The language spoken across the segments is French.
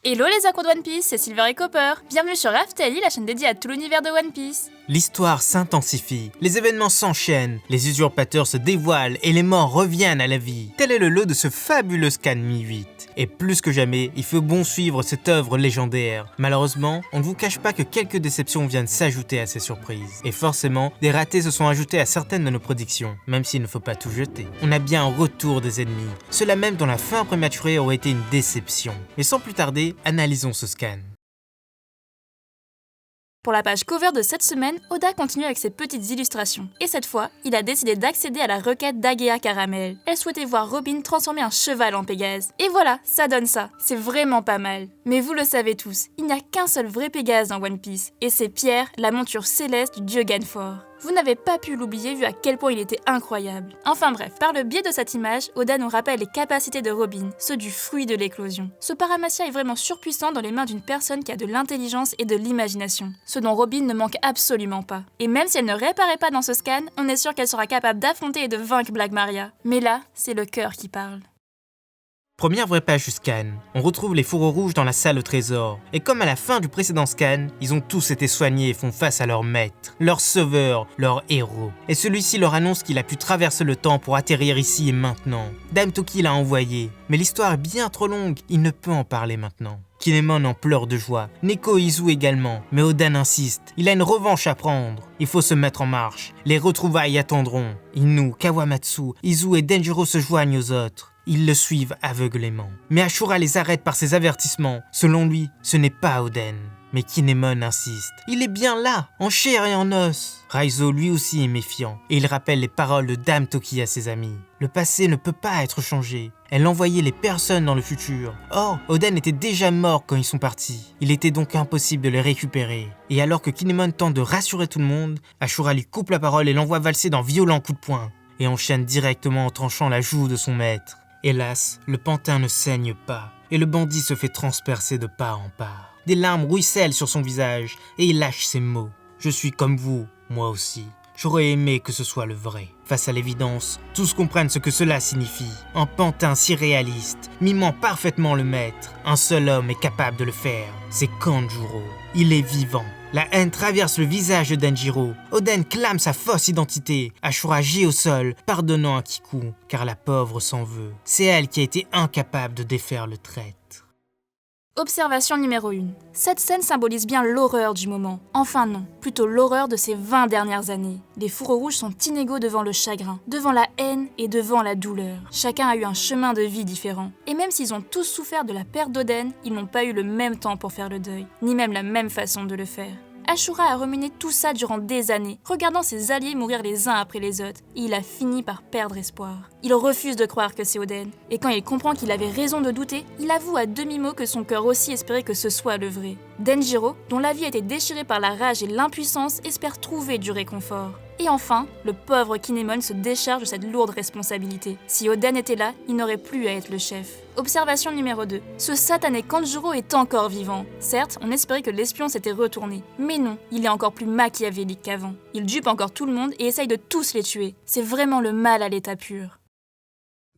Hello les accros de One Piece, c'est Silver et Copper. Bienvenue sur Raftelli, la chaîne dédiée à tout l'univers de One Piece. L'histoire s'intensifie, les événements s'enchaînent, les usurpateurs se dévoilent et les morts reviennent à la vie. Tel est le lot de ce fabuleux scan Mi-8. Et plus que jamais, il faut bon suivre cette œuvre légendaire. Malheureusement, on ne vous cache pas que quelques déceptions viennent s'ajouter à ces surprises. Et forcément, des ratés se sont ajoutés à certaines de nos prédictions, même s'il ne faut pas tout jeter. On a bien un retour des ennemis, ceux-là même dont la fin prématurée aurait été une déception. Mais sans plus tarder, analysons ce scan. Pour la page cover de cette semaine, Oda continue avec ses petites illustrations. Et cette fois, il a décidé d'accéder à la requête d'Agea Caramel. Elle souhaitait voir Robin transformer un cheval en Pégase. Et voilà, ça donne ça. C'est vraiment pas mal. Mais vous le savez tous, il n'y a qu'un seul vrai Pégase dans One Piece. Et c'est Pierre, la monture céleste du dieu Ganfor. Vous n'avez pas pu l'oublier vu à quel point il était incroyable. Enfin bref, par le biais de cette image, Oda nous rappelle les capacités de Robin, ceux du fruit de l'éclosion. Ce paramassia est vraiment surpuissant dans les mains d'une personne qui a de l'intelligence et de l'imagination, ce dont Robin ne manque absolument pas. Et même si elle ne réapparaît pas dans ce scan, on est sûr qu'elle sera capable d'affronter et de vaincre Black Maria. Mais là, c'est le cœur qui parle. Première vraie page du scan, on retrouve les fourreaux rouges dans la salle au trésor. Et comme à la fin du précédent scan, ils ont tous été soignés et font face à leur maître, leur sauveur, leur héros. Et celui-ci leur annonce qu'il a pu traverser le temps pour atterrir ici et maintenant. Dame Toki l'a envoyé, mais l'histoire est bien trop longue, il ne peut en parler maintenant. Kinemon en pleure de joie, Neko et Izu également, mais Oden insiste, il a une revanche à prendre. Il faut se mettre en marche, les retrouvailles attendront. Inu, Kawamatsu, Izu et Denjiro se joignent aux autres. Ils le suivent aveuglément. Mais Ashura les arrête par ses avertissements. Selon lui, ce n'est pas Oden. Mais Kinemon insiste. Il est bien là, en chair et en os. Raizo lui aussi est méfiant, et il rappelle les paroles de Dame Toki à ses amis. Le passé ne peut pas être changé. Elle envoyait les personnes dans le futur. Or, Oden était déjà mort quand ils sont partis. Il était donc impossible de les récupérer. Et alors que Kinemon tente de rassurer tout le monde, Ashura lui coupe la parole et l'envoie valser d'un violent coup de poing. Et enchaîne directement en tranchant la joue de son maître. Hélas, le pantin ne saigne pas, et le bandit se fait transpercer de part en part. Des larmes ruissellent sur son visage, et il lâche ces mots. « Je suis comme vous, moi aussi. J'aurais aimé que ce soit le vrai. » Face à l'évidence, tous comprennent ce que cela signifie. Un pantin si réaliste, mimant parfaitement le maître. Un seul homme est capable de le faire, c'est Kanjuro. Il est vivant. La haine traverse le visage de Denjiro. Oden clame sa fausse identité. Ashura gît au sol, pardonnant à Kiku, car la pauvre s'en veut. C'est elle qui a été incapable de défaire le traître. Observation numéro 1. Cette scène symbolise bien l'horreur du moment. Enfin non, plutôt l'horreur de ces 20 dernières années. Les fourreaux rouges sont inégaux devant le chagrin, devant la haine et devant la douleur. Chacun a eu un chemin de vie différent. Et même s'ils ont tous souffert de la perte d'Oden, ils n'ont pas eu le même temps pour faire le deuil, ni même la même façon de le faire. Ashura a ruminé tout ça durant des années, regardant ses alliés mourir les uns après les autres, et il a fini par perdre espoir. Il refuse de croire que c'est Oden, et quand il comprend qu'il avait raison de douter, il avoue à demi-mot que son cœur aussi espérait que ce soit le vrai. Denjiro, dont la vie a été déchirée par la rage et l'impuissance, espère trouver du réconfort. Et enfin, le pauvre Kinemon se décharge de cette lourde responsabilité. Si Oden était là, il n'aurait plus à être le chef. Observation numéro 2. Ce satané Kanjuro est encore vivant. Certes, on espérait que l'espion s'était retourné. Mais non, il est encore plus machiavélique qu'avant. Il dupe encore tout le monde et essaye de tous les tuer. C'est vraiment le mal à l'état pur.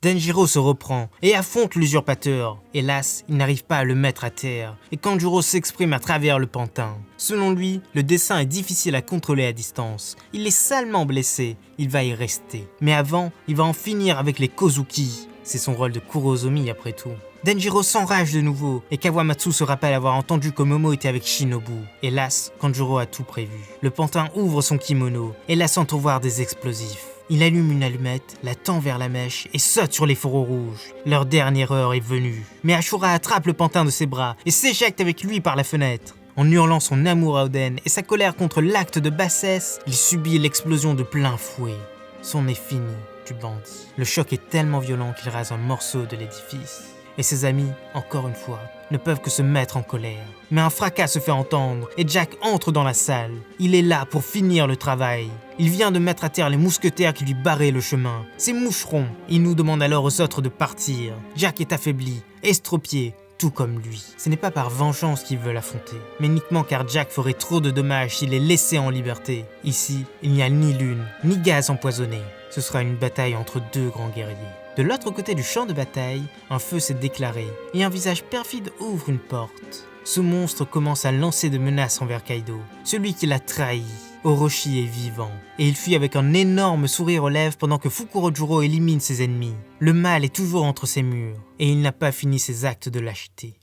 Denjiro se reprend et affronte l'usurpateur. Hélas, il n'arrive pas à le mettre à terre, et Kanjuro s'exprime à travers le pantin. Selon lui, le dessin est difficile à contrôler à distance. Il est salement blessé, il va y rester. Mais avant, il va en finir avec les Kozuki. C'est son rôle de Kurozomi après tout. Denjiro s'enrage de nouveau, et Kawamatsu se rappelle avoir entendu que Momo était avec Shinobu. Hélas, Kanjuro a tout prévu. Le pantin ouvre son kimono et laisse entrevoir des explosifs. Il allume une allumette, la tend vers la mèche et saute sur les fourreaux rouges. Leur dernière heure est venue. Mais Ashura attrape le pantin de ses bras et s'éjecte avec lui par la fenêtre. En hurlant son amour à Oden et sa colère contre l'acte de bassesse, il subit l'explosion de plein fouet. C'en est fini du bandit. Le choc est tellement violent qu'il rase un morceau de l'édifice. Et ses amis, encore une fois, ne peuvent que se mettre en colère. Mais un fracas se fait entendre et Jack entre dans la salle. Il est là pour finir le travail. Il vient de mettre à terre les mousquetaires qui lui barraient le chemin. Ces moucherons. Il nous demande alors aux autres de partir. Jack est affaibli, estropié, tout comme lui. Ce n'est pas par vengeance qu'ils veulent affronter, mais uniquement car Jack ferait trop de dommages s'il est laissé en liberté. Ici, il n'y a ni lune, ni gaz empoisonné. Ce sera une bataille entre deux grands guerriers. De l'autre côté du champ de bataille, un feu s'est déclaré et un visage perfide ouvre une porte. Ce monstre commence à lancer de menaces envers Kaido, celui qui l'a trahi. Orochi est vivant, et il fuit avec un énorme sourire aux lèvres pendant que Fukurojuro élimine ses ennemis. Le mal est toujours entre ses murs, et il n'a pas fini ses actes de lâcheté.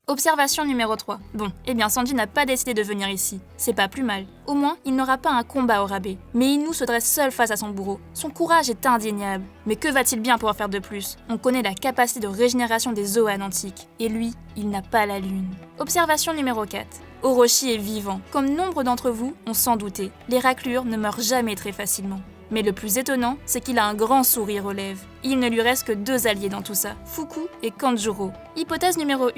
Observation numéro 3. Bon, Sanji n'a pas décidé de venir ici. C'est pas plus mal. Au moins, il n'aura pas un combat au rabais. Mais Inu se dresse seul face à son bourreau. Son courage est indéniable. Mais que va-t-il bien pouvoir faire de plus? On connaît la capacité de régénération des Zoan antiques. Et lui, il n'a pas la lune. Observation numéro 4. Orochi est vivant. Comme nombre d'entre vous, on s'en doutait. Les raclures ne meurent jamais très facilement. Mais le plus étonnant, c'est qu'il a un grand sourire aux lèvres. Il ne lui reste que 2 alliés dans tout ça, Fuku et Kanjuro. Hypothèse numéro 1.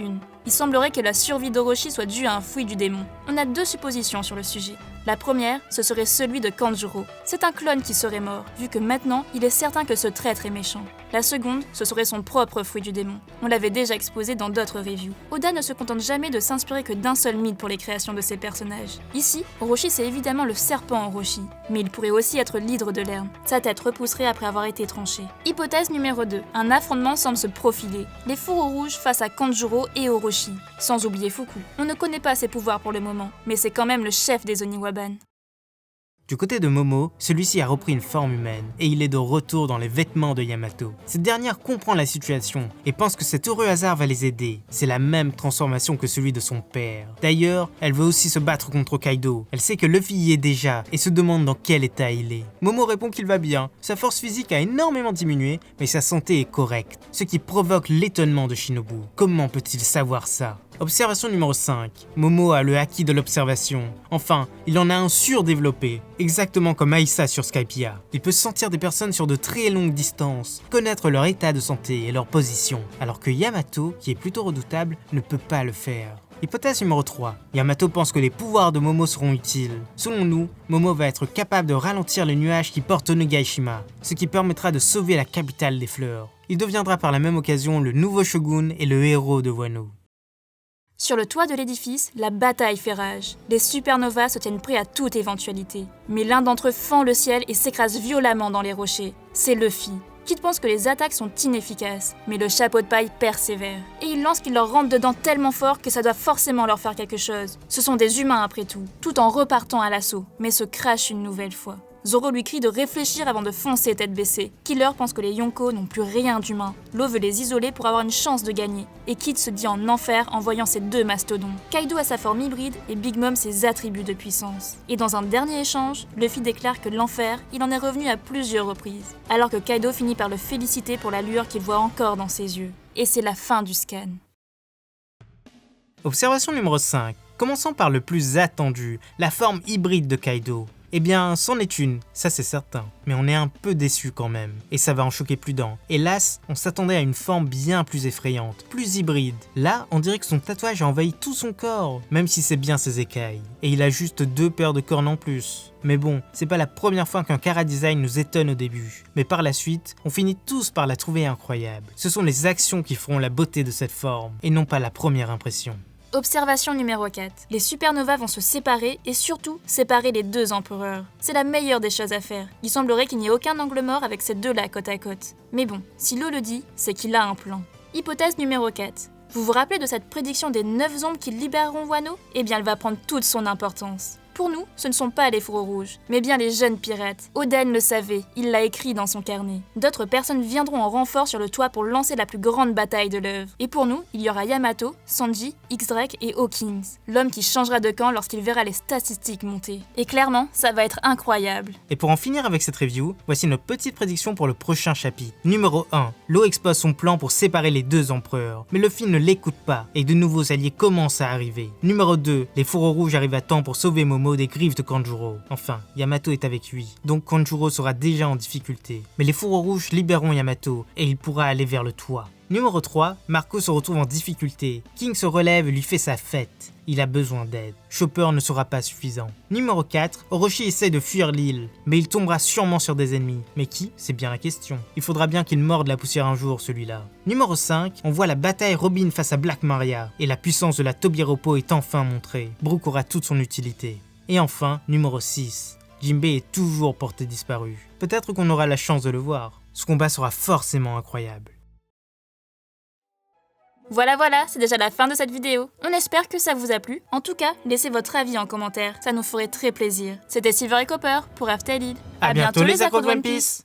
Il semblerait que la survie d'Orochi soit due à un fruit du démon. On a 2 suppositions sur le sujet. La première, ce serait celui de Kanjuro. C'est un clone qui serait mort, vu que maintenant, il est certain que ce traître est méchant. La seconde, ce serait son propre fruit du démon. On l'avait déjà exposé dans d'autres reviews. Oda ne se contente jamais de s'inspirer que d'un seul mythe pour les créations de ses personnages. Ici, Orochi c'est évidemment le serpent Orochi, mais il pourrait aussi être l'hydre de l'herbe. Sa tête repousserait après avoir été tranchée. Hypothèse numéro 2. Un affrontement semble se profiler. Les fourreaux rouges face à Kanjuro et Orochi. Sans oublier Fuku. On ne connaît pas ses pouvoirs pour le moment, mais c'est quand même le chef des Oniwaban. Du côté de Momo, celui-ci a repris une forme humaine et il est de retour dans les vêtements de Yamato. Cette dernière comprend la situation et pense que cet heureux hasard va les aider. C'est la même transformation que celui de son père. D'ailleurs, elle veut aussi se battre contre Kaido. Elle sait que Luffy y est déjà et se demande dans quel état il est. Momo répond qu'il va bien. Sa force physique a énormément diminué, mais sa santé est correcte. Ce qui provoque l'étonnement de Shinobu. Comment peut-il savoir ça? Observation numéro 5. Momo a le acquis de l'observation. Enfin, il en a un surdéveloppé, exactement comme Aissa sur Skypiea. Il peut sentir des personnes sur de très longues distances, connaître leur état de santé et leur position, alors que Yamato, qui est plutôt redoutable, ne peut pas le faire. Hypothèse numéro 3. Yamato pense que les pouvoirs de Momo seront utiles. Selon nous, Momo va être capable de ralentir les nuages qui portent Onigashima, ce qui permettra de sauver la capitale des fleurs. Il deviendra par la même occasion le nouveau shogun et le héros de Wano. Sur le toit de l'édifice, la bataille fait rage. Les supernovas se tiennent prêts à toute éventualité. Mais l'un d'entre eux fend le ciel et s'écrase violemment dans les rochers. C'est Luffy. Kid pense que les attaques sont inefficaces, mais le chapeau de paille persévère. Et il lance qu'il leur rentre dedans tellement fort que ça doit forcément leur faire quelque chose. Ce sont des humains après tout en repartant à l'assaut, mais se crachent une nouvelle fois. Zoro lui crie de réfléchir avant de foncer tête baissée. Killer pense que les Yonko n'ont plus rien d'humain. Law veut les isoler pour avoir une chance de gagner. Et Kid se dit en enfer en voyant ces 2 mastodons. Kaido a sa forme hybride et Big Mom ses attributs de puissance. Et dans un dernier échange, Luffy déclare que l'enfer, il en est revenu à plusieurs reprises. Alors que Kaido finit par le féliciter pour la lueur qu'il voit encore dans ses yeux. Et c'est la fin du scan. Observation numéro 5. Commençons par le plus attendu, la forme hybride de Kaido. Eh bien, c'en est une, ça c'est certain, mais on est un peu déçu quand même, et ça va en choquer plus d'un. Hélas, on s'attendait à une forme bien plus effrayante, plus hybride. Là, on dirait que son tatouage a envahi tout son corps, même si c'est bien ses écailles. Et il a juste 2 paires de cornes en plus. Mais bon, c'est pas la première fois qu'un Chara Design nous étonne au début, mais par la suite, on finit tous par la trouver incroyable. Ce sont les actions qui feront la beauté de cette forme, et non pas la première impression. Observation numéro 4. Les supernovas vont se séparer et surtout séparer les 2 empereurs. C'est la meilleure des choses à faire. Il semblerait qu'il n'y ait aucun angle mort avec ces 2-là côte à côte. Mais bon, si Law le dit, c'est qu'il a un plan. Hypothèse numéro 4. Vous vous rappelez de cette prédiction des 9 ombres qui libéreront Wano? Eh bien, elle va prendre toute son importance. Pour nous, ce ne sont pas les fourreaux rouges, mais bien les jeunes pirates. Oden le savait, il l'a écrit dans son carnet. D'autres personnes viendront en renfort sur le toit pour lancer la plus grande bataille de l'œuvre. Et pour nous, il y aura Yamato, Sanji, X-Drake et Hawkins, l'homme qui changera de camp lorsqu'il verra les statistiques monter. Et clairement, ça va être incroyable. Et pour en finir avec cette review, voici nos petites prédictions pour le prochain chapitre. Numéro 1. Law expose son plan pour séparer les 2 empereurs, mais Luffy ne l'écoute pas, et de nouveaux alliés commencent à arriver. Numéro 2. Les fourreaux rouges arrivent à temps pour sauver Momo des griffes de Kanjuro. Enfin, Yamato est avec lui, donc Kanjuro sera déjà en difficulté. Mais les fourreaux rouges libéreront Yamato, et il pourra aller vers le toit. Numéro 3, Marco se retrouve en difficulté. King se relève et lui fait sa fête. Il a besoin d'aide. Chopper ne sera pas suffisant. Numéro 4, Orochi essaie de fuir l'île, mais il tombera sûrement sur des ennemis. Mais qui? C'est bien la question. Il faudra bien qu'il morde la poussière un jour, celui-là. Numéro 5, on voit la bataille Robin face à Black Maria, et la puissance de la Tobiropo est enfin montrée. Brook aura toute son utilité. Et enfin, numéro 6, Jinbei est toujours porté disparu. Peut-être qu'on aura la chance de le voir. Ce combat sera forcément incroyable. Voilà, c'est déjà la fin de cette vidéo. On espère que ça vous a plu. En tout cas, laissez votre avis en commentaire, ça nous ferait très plaisir. C'était Silver et Copper pour After Lille. À bientôt les accros de One Piece.